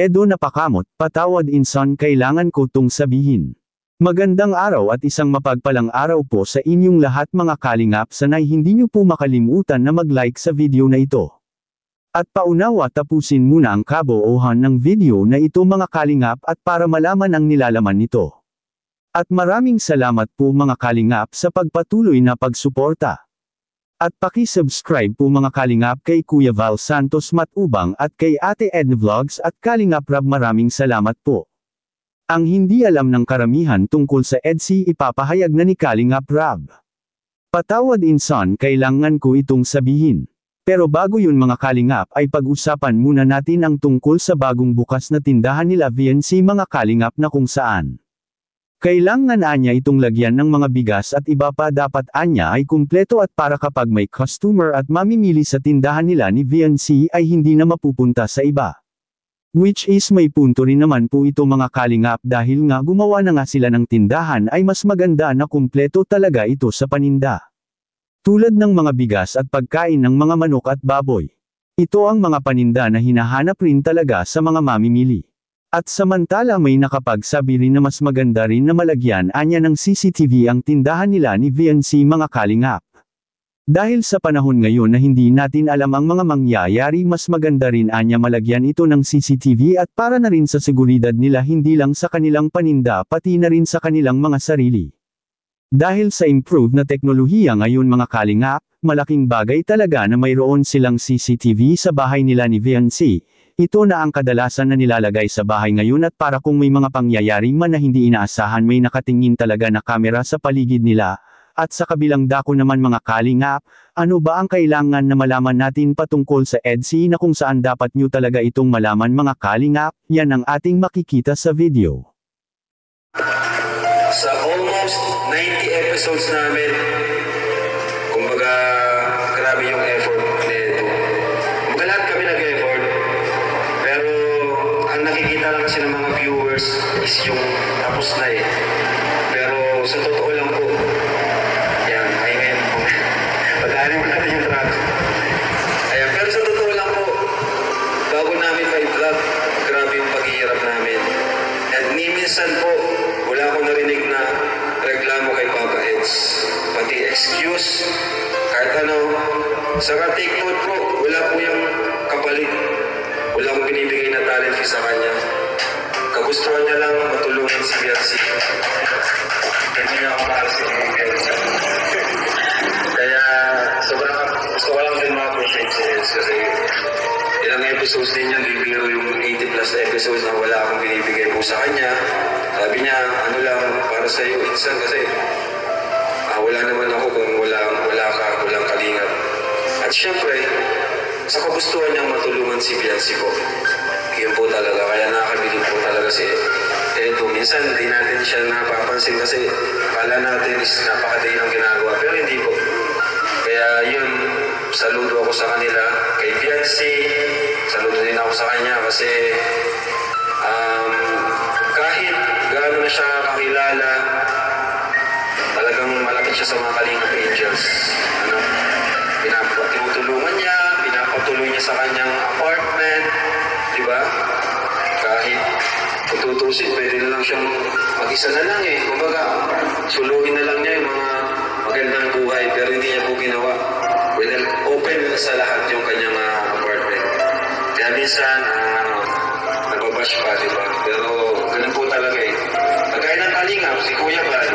Edo napakamot, patawad insan kailangan ko tung sabihin. Magandang araw at isang mapagpalang araw po sa inyong lahat mga kalingap, sanay hindi nyo po makalimutan na mag-like sa video na ito. At paunawa tapusin muna ang kabuuhan ng video na ito mga kalingap at para malaman ang nilalaman nito. At maraming salamat po mga kalingap sa pagpatuloy na pagsuporta. At paki-subscribe po mga kalingap kay Kuya Val Santos Matubang at kay Ate Edna Vlogs at Kalingap Rab, maraming salamat po. Ang hindi alam ng karamihan tungkol sa EDSI ipapahayag na ni Kalingap Rab. Patawad insan kailangan ko itong sabihin. Pero bago yun mga kalingap ay pag-usapan muna natin ang tungkol sa bagong bukas na tindahan nila VNC mga kalingap na kung saan. Kailangan anya itong lagyan ng mga bigas at iba pa, dapat anya ay kumpleto at para kapag may customer at mamimili sa tindahan nila ni VNC ay hindi na mapupunta sa iba. Which is may punto rin naman po ito mga kalingap dahil nga gumawa na nga sila ng tindahan ay mas maganda na kumpleto talaga ito sa paninda. Tulad ng mga bigas at pagkain ng mga manok at baboy. Ito ang mga paninda na hinahanap rin talaga sa mga mamimili. At samantala may nakapagsabi rin na mas maganda rin na malagyan anya ng CCTV ang tindahan nila ni VNC mga kalingap. Dahil sa panahon ngayon na hindi natin alam ang mga mangyayari, mas maganda rin anya malagyan ito ng CCTV at para na rin sa seguridad nila hindi lang sa kanilang paninda pati na rin sa kanilang mga sarili. Dahil sa improved na teknolohiya ngayon mga kalingap, malaking bagay talaga na mayroon silang CCTV sa bahay nila ni VNC. Ito na ang kadalasan na nilalagay sa bahay ngayon at para kung may mga pangyayari man na hindi inaasahan may nakatingin talaga na kamera sa paligid nila. At sa kabilang dako naman mga kalingap, ano ba ang kailangan na malaman natin patungkol sa EDSI na kung saan dapat nyo talaga itong malaman mga kalingap, yan ang ating makikita sa video. Sa almost 90 episodes namin, kumbaga grabe yung effort nito. Kumbaga lahat kami nag-effort, pero ang nakikita lang kasi ng mga viewers is yung tapos na eh. Pero sa totoo lang po, yan, ay ngayon po. Pag-aalim mo natin yung track. Ayan, pero sa totoo lang po, bago namin may vlog, grabe yung paghihirap namin. At minsan po, wala akong narinig na reklamo kay Papa Eds. Pati excuse, kahit ano. Saka take note po, wala po yung kapalit. Wala akong binibigay na talent fee sa kanya. Kagustuhan niya lang matulungan si Biancy. Hindi niya ako mahal si Biancy. Kaya sobrang gusto ko lang din ma-appreciate si Eds kasi ilang episodes din yan, bibiro yung 80 plus episodes na wala akong binibigay po sa kanya. Sabi niya, ano lang, para sa iyo, insan kasi wala naman ako kung wala ka, walang kalingap. At syempre, sa kagustuhan niyang matulungan si Biancy po. Yun po talaga, kaya nakakabilib po talaga si Edo. Minsan, hindi natin siya napapansin kasi akala natin is napakadali ng ginagawa. Pero hindi po. Kaya yun, saludo ako sa kanila. Kay Biancy, saludo din ako sa kanya kasi kahit gaano na siya kakilala, talagang malapit siya sa mga Kalingap Angels. Tinutulungan niya, pinapatuloy niya sa kanyang apartment, di ba? Kahit kung tutusin, pwede na lang siyang mag-isa na lang eh. Kumbaga, suluhin na lang niya yung mga magandang buhay, pero hindi niya po ginawa. Well, open sa lahat yung kanyang apartment. Kaya minsan, nababash pa, di ba? Pero ganun po talaga eh. Kagaya ng Kalingap, si Kuya Val,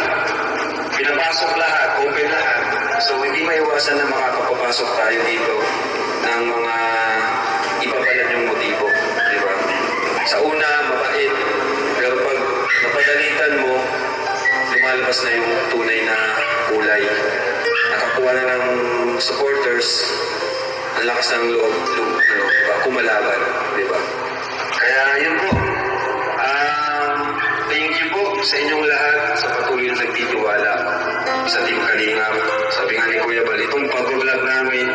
pinapasok lahat, open lahat. So hindi maiwasan na makakapapasok tayo dito ng mga iba pala yung motibo, di ba? Sa una, mabait. Pero pag napadalitan mo, lumalabas na yung tunay na kulay. Nakakuha na ng supporters, ang lakas ng loob, kumalaban, di ba? Kaya yun po. Thank you po sa inyong lahat sa patuloy na nagtitiwala sa Team Kalingap. Sabi nga ni Kuya Val, itong pag-vlog namin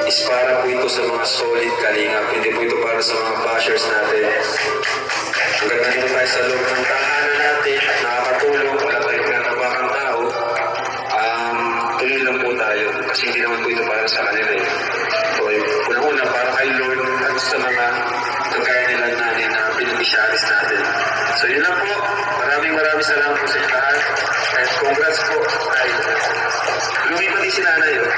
is para po ito sa mga solid Kalingap. Hindi po ito para sa mga bashers natin. Ang ganda nito tayo sa loob ng tahanan natin, nakakatulong, wala tayong pinagabakang tao. Tuloy lang po tayo kasi hindi naman po ito para sa kanila eh. So, unang-una para kay Lord at sa mga kagaya nila natin na pinag beneficiaries natin. So yun lang po. Maraming salamat po sa inyo lahat. And congrats po. Ay, lumipat din si nanay. Oh.